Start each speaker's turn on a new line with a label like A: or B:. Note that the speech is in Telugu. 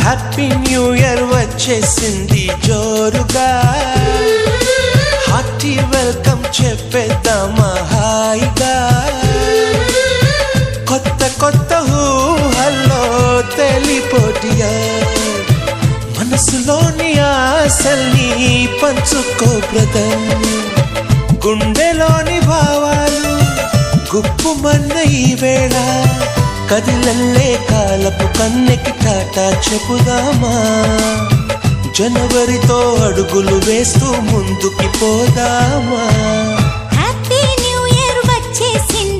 A: హ్యాపీ న్యూ ఇయర్ వచ్చేసింది జోరుగా, హార్టీ వెల్కమ్ చెప్పేద్దామా హాయిగా. కొత్త కొత్త ఊహల్లో తెలిపోటియా, మనసులోని ఆశల్ని పంచుకో బ్రదర్. గుండెలోని భావాలు గుప్పుమన్న ఈ వేళ, కదిలల్లే కాలపు కన్నెకి టాటా చెప్పుదామా. జనవరితో అడుగులు వేస్తూ ముందుకి పోదామా.
B: హ్యాపీ న్యూ ఇయర్ వచ్చేసింది